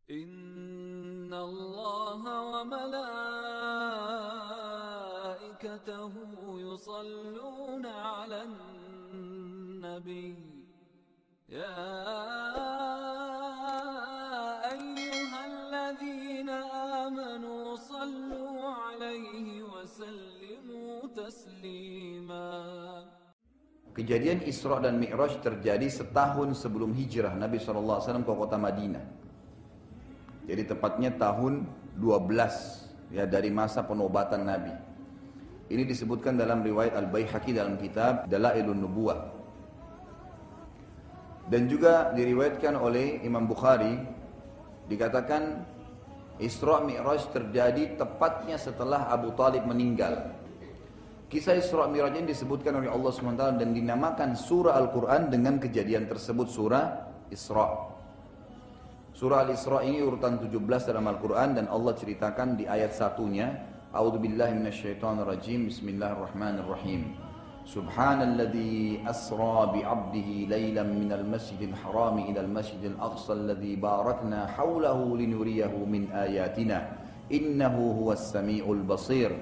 إن الله وملائكته يصلون على النبي يا أيها الذين آمنوا صلوا عليه وسلموا تسليما. Kejadian Isra dan Mi'raj terjadi setahun sebelum hijrah Nabi SAW ke kota Madinah. Jadi tepatnya tahun 12 ya dari masa penobatan Nabi. Ini disebutkan dalam riwayat Al-Baihaqi dalam kitab Dalailun Nubuwah. Dan juga diriwayatkan oleh Imam Bukhari, dikatakan Isra Mi'raj terjadi tepatnya setelah Abu Talib meninggal. Kisah Isra Mi'raj ini disebutkan oleh Allah SWT dan dinamakan surah Al-Quran dengan kejadian tersebut, surah Isra. Surah Al-Isra ini urutan 17 dalam Al-Quran dan Allah ceritakan di ayat satunya, A'udzubillahi minasyaitonirrajim, Bismillahirrahmanirrahim. Subhanalladzi asra bi'abdihi laylan minal masjidil harami ilal masjidil aqsa alladzi barakna hawlahu linuriyahu min ayatina innahu huwas sami'ul basir.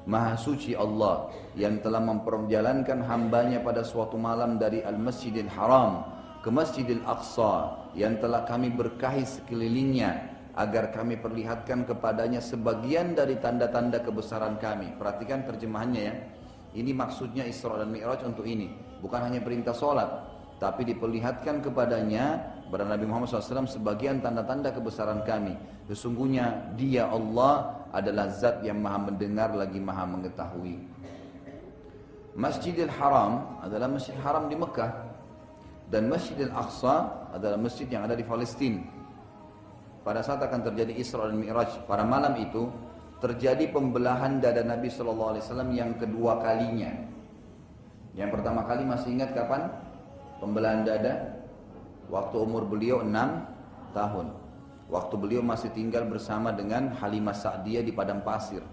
Maha suci Allah yang telah memperjalankan hambanya pada suatu malam dari Al-Masjidil Haram ke Masjidil Aqsa yang telah kami berkahi sekelilingnya agar kami perlihatkan kepadanya sebagian dari tanda-tanda kebesaran kami. Perhatikan terjemahannya ya. Ini maksudnya Isra dan Mi'raj untuk ini. Bukan hanya perintah sholat, tapi diperlihatkan kepadanya kepada Nabi Muhammad SAW sebagian tanda-tanda kebesaran kami. Sesungguhnya Dia Allah adalah zat yang maha mendengar lagi maha mengetahui. Masjidil Haram adalah Masjid Haram di Mekah. Dan Masjidil Aqsa adalah masjid yang ada di Palestina. Pada saat akan terjadi Isra dan Mi'raj, pada malam itu terjadi pembelahan dada Nabi SAW yang kedua kalinya. Yang pertama kali masih ingat kapan? Pembelahan dada? Waktu umur beliau 6 tahun. Waktu beliau masih tinggal bersama dengan Halimah Sa'diyah di padang pasir.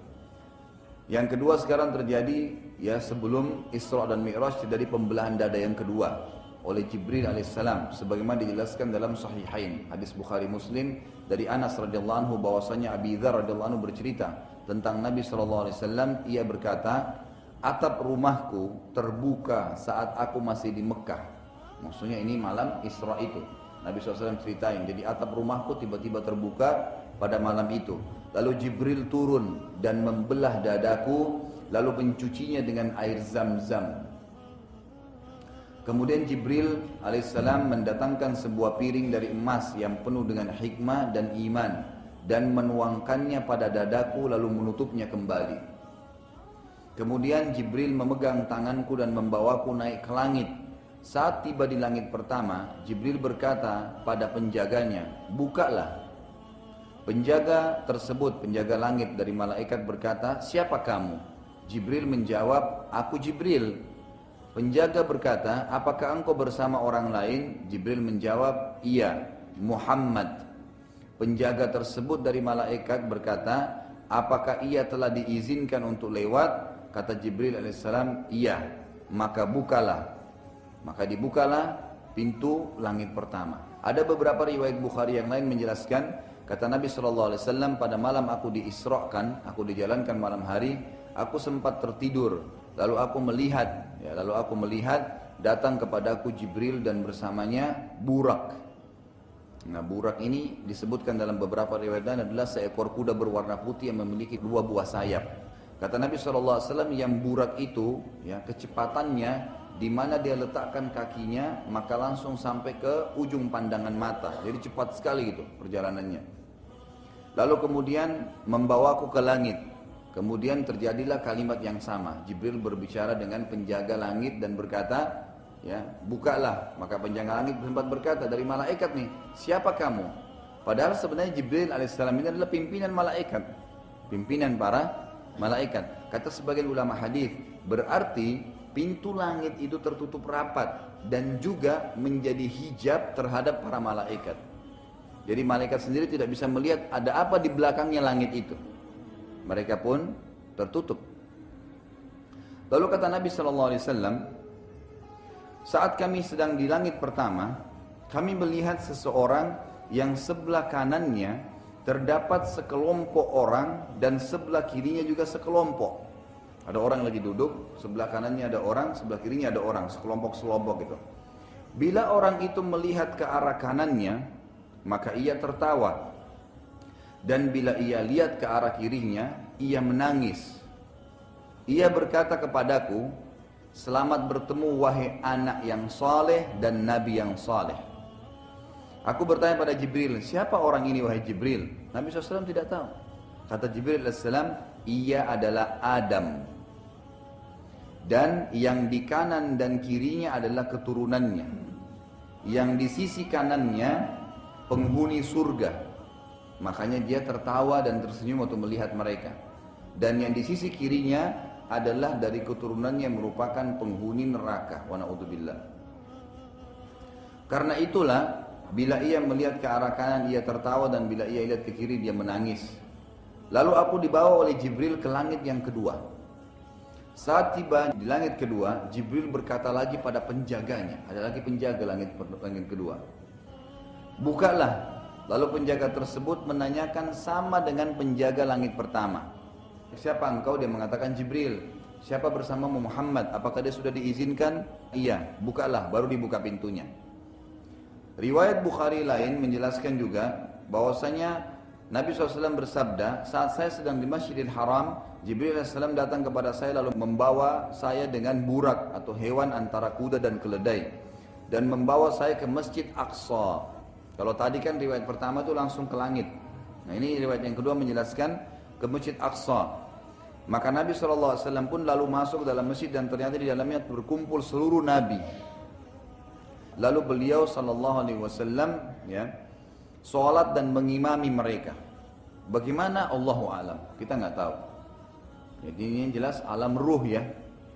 Yang kedua sekarang terjadi ya sebelum Isra dan Mi'raj terjadi pembelahan dada yang kedua oleh Jibril alaihissalam, sebagaimana dijelaskan dalam Sahihain hadis Bukhari Muslim dari Anas radhiyallahu anhu bahwasanya Abi Dzar radhiyallahu anhu bercerita tentang Nabi SAW. Ia berkata, atap rumahku terbuka saat aku masih di Mekah. Maksudnya ini malam Isra itu Nabi SAW ceritain. Jadi atap rumahku tiba-tiba terbuka pada malam itu. Lalu Jibril turun dan membelah dadaku lalu mencucinya dengan air Zam-Zam. Kemudian Jibril alaihissalam mendatangkan sebuah piring dari emas yang penuh dengan hikmah dan iman dan menuangkannya pada dadaku lalu menutupnya kembali. Kemudian Jibril memegang tanganku dan membawaku naik ke langit. Saat tiba di langit pertama, Jibril berkata pada penjaganya, bukalah. Penjaga tersebut, penjaga langit dari malaikat berkata, siapa kamu? Jibril menjawab, aku Jibril. Penjaga berkata, apakah engkau bersama orang lain? Jibril menjawab, iya, Muhammad. Penjaga tersebut dari malaikat berkata, apakah ia telah diizinkan untuk lewat? Kata Jibril alaihissalam, iya. Maka bukalah. Maka dibukalah pintu langit pertama. Ada beberapa riwayat Bukhari yang lain menjelaskan, kata Nabi SAW, pada malam aku diisrakan, aku dijalankan malam hari, aku sempat tertidur. Lalu aku melihat datang kepadaku Jibril dan bersamanya Burak. Nah, Burak ini disebutkan dalam beberapa riwayat lain adalah seekor kuda berwarna putih yang memiliki 2 buah sayap. Kata Nabi SAW, yang Burak itu ya kecepatannya di mana dia letakkan kakinya maka langsung sampai ke ujung pandangan mata. Jadi cepat sekali gitu perjalanannya. Lalu kemudian membawaku ke langit. Kemudian terjadilah kalimat yang sama. Jibril berbicara dengan penjaga langit dan berkata, ya, bukalah. Maka penjaga langit sempat berkata, dari malaikat nih, siapa kamu? Padahal sebenarnya Jibril alaihissalam ini adalah pimpinan malaikat. Pimpinan para malaikat. Kata sebagian ulama hadis, berarti pintu langit itu tertutup rapat dan juga menjadi hijab terhadap para malaikat. Jadi malaikat sendiri tidak bisa melihat ada apa di belakangnya langit itu. Mereka pun tertutup. Lalu kata Nabi SAW, saat kami sedang di langit pertama, kami melihat seseorang yang sebelah kanannya terdapat sekelompok orang dan sebelah kirinya juga sekelompok. Ada orang lagi duduk, sebelah kanannya ada orang, sebelah kirinya ada orang, sekelompok-sekelompok gitu. Bila orang itu melihat ke arah kanannya, maka ia tertawa. Dan bila ia lihat ke arah kirinya, ia menangis. Ia berkata kepadaku, selamat bertemu wahai anak yang saleh dan nabi yang saleh. Aku bertanya pada Jibril, siapa orang ini wahai Jibril? Nabi SAW tidak tahu. Kata Jibril AS, ia adalah Adam. Dan yang di kanan dan kirinya adalah keturunannya. Yang di sisi kanannya penghuni surga. Makanya dia tertawa dan tersenyum waktu melihat mereka. Dan yang di sisi kirinya adalah dari keturunannya yang merupakan penghuni neraka. Wa na'udzubillah. Karena itulah, bila ia melihat ke arah kanan ia tertawa dan bila ia lihat ke kiri dia menangis. Lalu aku dibawa oleh Jibril ke langit yang kedua. Saat tiba di langit kedua, Jibril berkata lagi pada penjaganya, ada lagi penjaga langit kedua. Bukalah. Lalu penjaga tersebut menanyakan sama dengan penjaga langit pertama. Siapa engkau? Dia mengatakan Jibril. Siapa bersamamu? Muhammad. Apakah dia sudah diizinkan? Iya. Bukalah, baru dibuka pintunya. Riwayat Bukhari lain menjelaskan juga bahwasanya Nabi SAW bersabda, saat saya sedang di Masjidil Haram, Jibril AS datang kepada saya lalu membawa saya dengan burak atau hewan antara kuda dan keledai dan membawa saya ke Masjid Aqsa. Kalau tadi kan riwayat pertama itu langsung ke langit. Nah ini riwayat yang kedua menjelaskan ke Masjid Aqsa. Maka Nabi SAW pun lalu masuk dalam masjid dan ternyata di dalamnya berkumpul seluruh Nabi. Lalu beliau SAW ya, sholat dan mengimami mereka. Bagaimana? Allahu alam, kita nggak tahu. Jadi ini jelas alam ruh ya,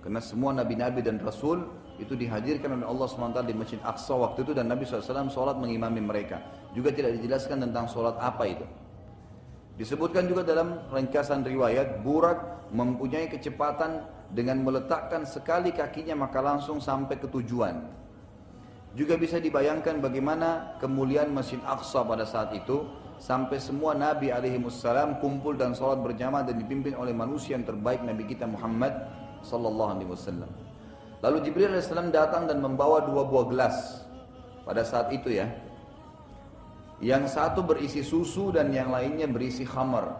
karena semua nabi-nabi dan rasul itu dihadirkan oleh Allah SWT di Masjid Aqsa waktu itu dan Nabi SAW sholat mengimami mereka. Juga tidak dijelaskan tentang sholat apa itu. Disebutkan juga dalam ringkasan riwayat, burak mempunyai kecepatan dengan meletakkan sekali kakinya maka langsung sampai ke tujuan. Juga bisa dibayangkan bagaimana kemuliaan Masjid Aqsa pada saat itu sampai semua Nabi alaihimussalam kumpul dan sholat berjamaah dan dipimpin oleh manusia yang terbaik Nabi kita Muhammad sallallahu alaihi wasallam. Lalu Jibril alaihissalam datang dan membawa 2 buah gelas pada saat itu ya. Yang satu berisi susu dan yang lainnya berisi khamar.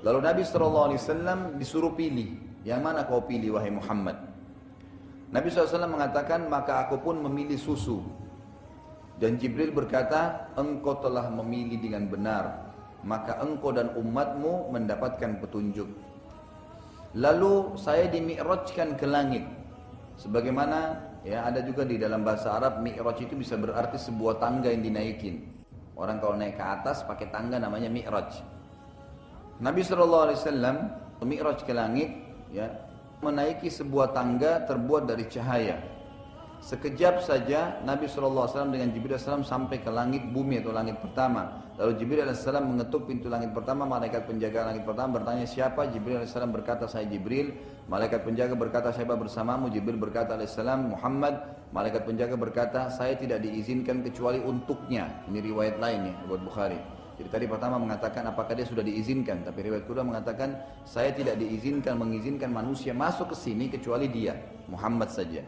Lalu Nabi sallallahu alaihi wasallam disuruh pilih, yang mana kau pilih wahai Muhammad? Nabi SAW mengatakan, maka aku pun memilih susu. Dan Jibril berkata, engkau telah memilih dengan benar, maka engkau dan umatmu mendapatkan petunjuk. Lalu saya dimi'rajkan ke langit. Sebagaimana ya ada juga di dalam bahasa Arab, mi'raj itu bisa berarti sebuah tangga yang dinaikin. Orang kalau naik ke atas pakai tangga namanya mi'raj. Nabi SAW mi'raj ke langit ya, menaiki sebuah tangga terbuat dari cahaya. Sekejap saja Nabi SAW dengan Jibril SAW sampai ke langit bumi atau langit pertama. Lalu Jibril SAW mengetuk pintu langit pertama. Malaikat penjaga langit pertama bertanya siapa? Jibril SAW berkata saya Jibril. Malaikat penjaga berkata siapa bersamamu? Jibril berkata alaihissalam Muhammad. Malaikat penjaga berkata saya tidak diizinkan kecuali untuknya. Ini riwayat lain ya buat Bukhari. Jadi tadi pertama mengatakan apakah dia sudah diizinkan, tapi riwayat kedua mengatakan saya tidak mengizinkan manusia masuk ke sini kecuali dia, Muhammad saja.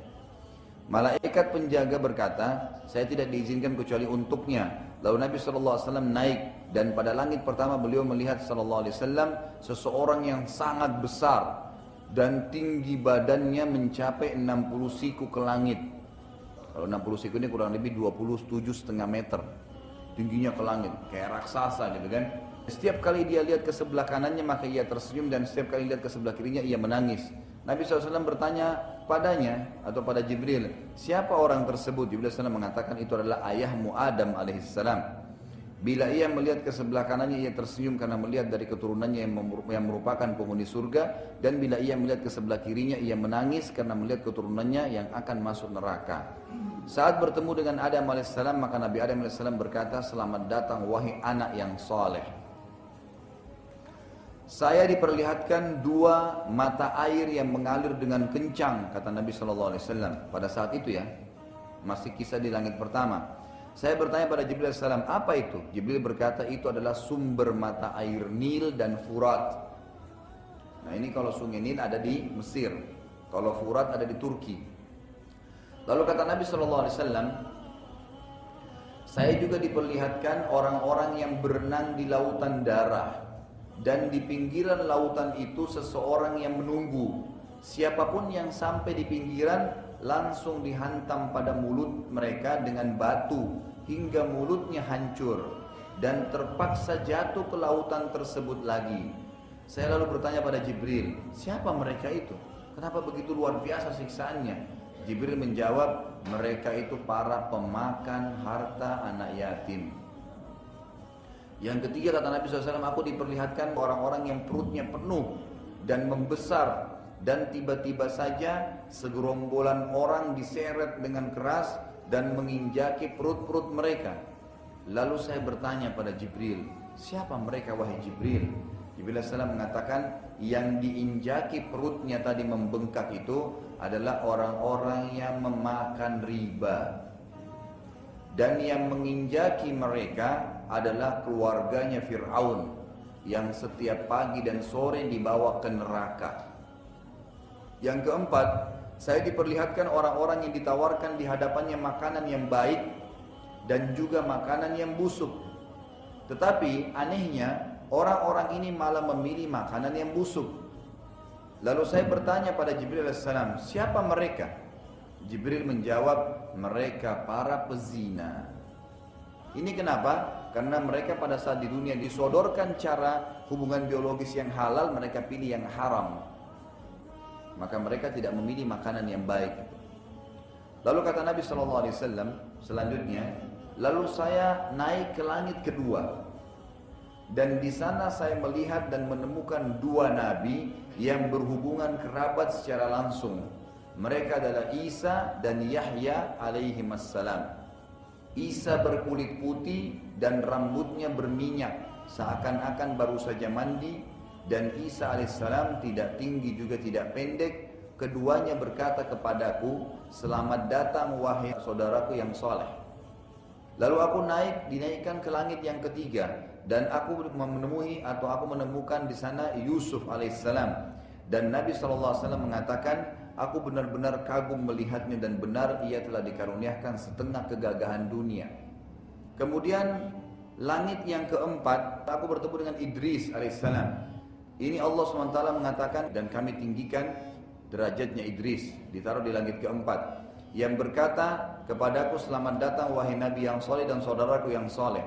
Malaikat penjaga berkata, saya tidak diizinkan kecuali untuknya. Lalu Nabi SAW naik dan pada langit pertama beliau melihat SAW seseorang yang sangat besar dan tinggi badannya mencapai 60 siku ke langit. Kalau 60 siku ini kurang lebih 27,5 meter. Tingginya ke langit, kayak raksasa gitu kan. Setiap kali dia lihat ke sebelah kanannya maka ia tersenyum dan setiap kali lihat ke sebelah kirinya ia menangis. Nabi SAW bertanya padanya atau pada Jibril, siapa orang tersebut? Jibril SAW mengatakan itu adalah ayahmu Adam alaihissalam. Bila ia melihat ke sebelah kanannya ia tersenyum karena melihat dari keturunannya yang merupakan penghuni surga. Dan bila ia melihat ke sebelah kirinya ia menangis karena melihat keturunannya yang akan masuk neraka. Saat bertemu dengan Adam AS maka Nabi Adam AS berkata, selamat datang wahai anak yang saleh. Saya diperlihatkan 2 mata air yang mengalir dengan kencang, kata Nabi SAW pada saat itu ya, masih kisah di langit pertama. Saya bertanya pada Jibril alaihissalam, apa itu? Jibril berkata itu adalah sumber mata air Nil dan Furat. Nah ini kalau sungai Nil ada di Mesir, kalau Furat ada di Turki. Lalu kata Nabi SAW, saya juga diperlihatkan orang-orang yang berenang di lautan darah. Dan di pinggiran lautan itu seseorang yang menunggu. Siapapun yang sampai di pinggiran langsung dihantam pada mulut mereka dengan batu hingga mulutnya hancur dan terpaksa jatuh ke lautan tersebut lagi. Saya lalu bertanya pada Jibril, siapa mereka itu? Kenapa begitu luar biasa siksaannya? Jibril menjawab, mereka itu para pemakan harta anak yatim. Yang ketiga kata Nabi SAW, aku diperlihatkan orang-orang yang perutnya penuh dan membesar, dan tiba-tiba saja segerombolan orang diseret dengan keras dan menginjaki perut-perut mereka. Lalu saya bertanya pada Jibril, siapa mereka wahai Jibril? Jibril AS mengatakan, yang diinjaki perutnya tadi membengkak itu adalah orang-orang yang memakan riba. Dan yang menginjaki mereka adalah keluarganya Fir'aun yang setiap pagi dan sore dibawa ke neraka. Yang keempat, saya diperlihatkan orang-orang yang ditawarkan di hadapannya makanan yang baik dan juga makanan yang busuk. Tetapi anehnya, orang-orang ini malah memilih makanan yang busuk. Lalu saya bertanya pada Jibril AS, siapa mereka? Jibril menjawab, mereka para pezina. Ini kenapa? Karena mereka pada saat di dunia disodorkan cara hubungan biologis yang halal, mereka pilih yang haram. Maka mereka tidak memilih makanan yang baik. Lalu kata Nabi SAW selanjutnya, lalu saya naik ke langit kedua, dan di sana saya melihat dan menemukan dua nabi yang berhubungan kerabat secara langsung. Mereka adalah Isa dan Yahya alaihimassalam. Isa berkulit putih dan rambutnya berminyak, seakan-akan baru saja mandi. Dan Isa alaihissalam tidak tinggi juga tidak pendek. Keduanya berkata kepadaku, selamat datang wahai saudaraku yang soleh. Lalu aku dinaikkan ke langit yang ketiga, dan aku menemukan di sana Yusuf alaihissalam. Dan Nabi SAW mengatakan, aku benar-benar kagum melihatnya dan benar ia telah dikaruniakan setengah kegagahan dunia. Kemudian langit yang keempat, aku bertemu dengan Idris alaihissalam. Ini Allah SWT mengatakan, dan kami tinggikan derajatnya Idris, ditaruh di langit keempat, yang berkata kepadaku, selamat datang wahai Nabi yang soleh dan saudaraku yang soleh.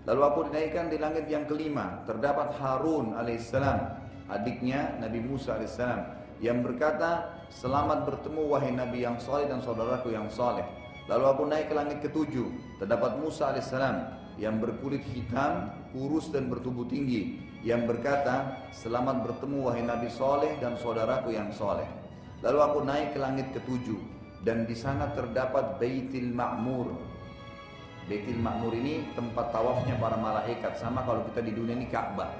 Lalu aku dinaikkan di langit yang kelima, terdapat Harun alaihissalam, adiknya Nabi Musa alaihissalam, yang berkata, selamat bertemu wahai Nabi yang soleh dan saudaraku yang soleh. Lalu aku naik ke langit ketujuh, terdapat Musa alaihissalam, yang berkulit hitam, kurus dan bertubuh tinggi, yang berkata, selamat bertemu wahai Nabi soleh dan saudaraku yang soleh. Lalu aku naik ke langit ketujuh, dan di sana terdapat Baitul Ma'mur. Baitul Ma'mur ini tempat tawafnya para malaikat, sama kalau kita di dunia ini Ka'bah.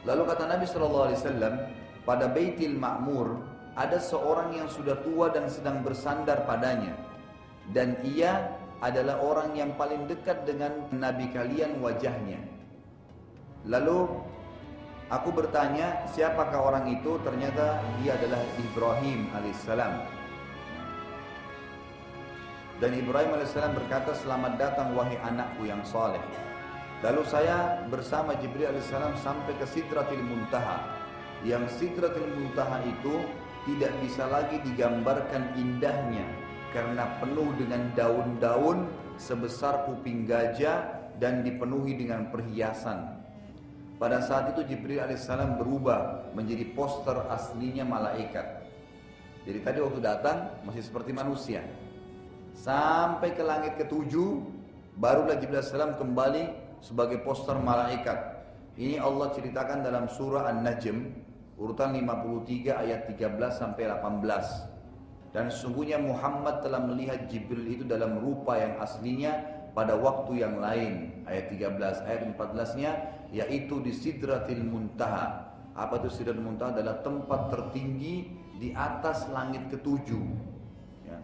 Lalu kata Nabi SAW, pada Baitul Ma'mur ada seorang yang sudah tua dan sedang bersandar padanya, dan ia adalah orang yang paling dekat dengan Nabi kalian wajahnya. Lalu aku bertanya, siapakah orang itu? Ternyata dia adalah Ibrahim alaihissalam. Dan Ibrahim alaihissalam berkata, selamat datang wahai anakku yang soleh. Lalu saya bersama Jibril alaihissalam sampai ke Sidratil Muntaha. Yang Sidratil Muntaha itu tidak bisa lagi digambarkan indahnya, karena penuh dengan daun-daun sebesar kuping gajah dan dipenuhi dengan perhiasan. Pada saat itu Jibril alaihissalam berubah menjadi poster aslinya malaikat. Jadi tadi waktu datang masih seperti manusia. Sampai ke langit ketujuh, barulah Jibril alaihissalam kembali sebagai poster malaikat. Ini Allah ceritakan dalam surah An-Najm, urutan 53 ayat 13 sampai 18. Dan sesungguhnya Muhammad telah melihat Jibril itu dalam rupa yang aslinya pada waktu yang lain. Ayat 13, ayat 14-nya yaitu di Sidratil Muntaha. Apa itu Sidratil Muntaha? Adalah tempat tertinggi di atas langit ketujuh. Ya.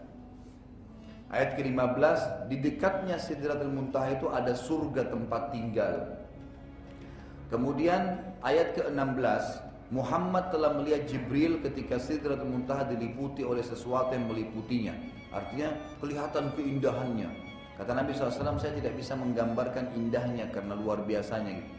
Ayat ke-15, di dekatnya Sidratul Muntaha itu ada surga tempat tinggal. Kemudian ayat ke-16, Muhammad telah melihat Jibril ketika Sidratul Muntaha diliputi oleh sesuatu yang meliputinya. Artinya kelihatan keindahannya. Kata Nabi SAW, saya tidak bisa menggambarkan indahnya karena luar biasanya gitu.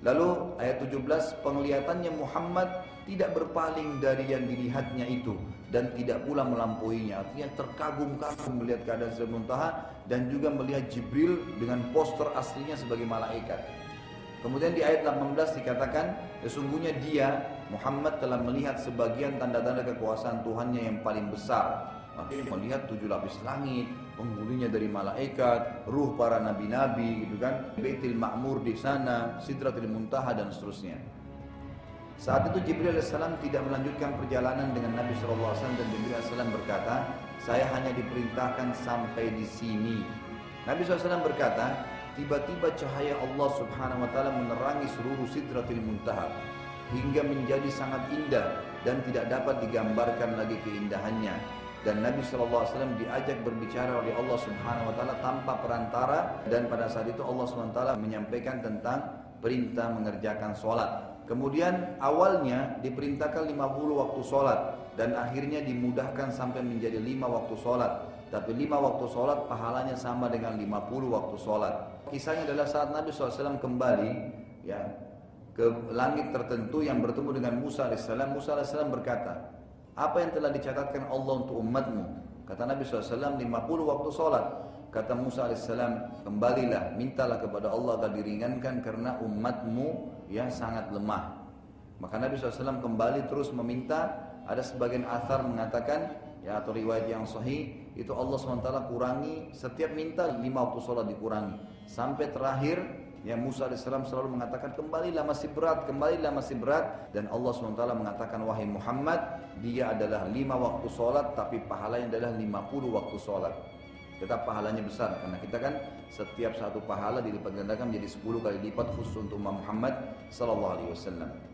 Lalu ayat 17, penglihatannya Muhammad tidak berpaling dari yang dilihatnya itu dan tidak pula melampauinya. Artinya terkagum-kagum melihat keadaan Sidratul Muntaha dan juga melihat Jibril dengan poster aslinya sebagai malaikat. Kemudian di ayat 18 dikatakan, sesungguhnya dia, Muhammad telah melihat sebagian tanda-tanda kekuasaan Tuhannya yang paling besar. Makanya melihat 7 lapis langit, penghuninya dari malaikat, ruh para nabi-nabi gitu kan, Baitul Ma'mur di sana, Sidratul Muntaha dan seterusnya. Saat itu Jibril AS tidak melanjutkan perjalanan dengan Nabi SAW dan Jibril AS berkata, saya hanya diperintahkan sampai di sini. Nabi SAW berkata, tiba-tiba cahaya Allah Subhanahu wa taala menerangi seluruh Sidratul Muntaha hingga menjadi sangat indah dan tidak dapat digambarkan lagi keindahannya. Dan Nabi SAW diajak berbicara oleh Allah Subhanahu wa taala tanpa perantara, dan pada saat itu Allah Subhanahu wa taala menyampaikan tentang perintah mengerjakan sholat. Kemudian awalnya diperintahkan 50 waktu sholat dan akhirnya dimudahkan sampai menjadi 5 waktu sholat. Tapi 5 waktu sholat pahalanya sama dengan 50 waktu sholat. Kisahnya adalah saat Nabi SAW kembali ya, ke langit tertentu yang bertemu dengan Musa AS. Musa AS berkata, apa yang telah dicatatkan Allah untuk umatmu? Kata Nabi SAW, 50 waktu sholat. Kata Musa AS, kembalilah, mintalah kepada Allah agar diringankan karena umatmu yang sangat lemah. Maka Nabi SAW kembali terus meminta. Ada sebagian athar mengatakan, ya, atau riwayat yang sahih, itu Allah SWT kurangi, setiap minta 5 waktu sholat dikurangi. Sampai terakhir, ya Musa AS selalu mengatakan, kembalilah masih berat, kembalilah masih berat. Dan Allah SWT mengatakan, wahai Muhammad, dia adalah 5 waktu sholat, tapi pahalanya adalah 50 waktu sholat. Tetap pahalanya besar, karena kita kan setiap satu pahala dilipat gandakan menjadi 10 kali lipat khusus untuk Muhammad SAW.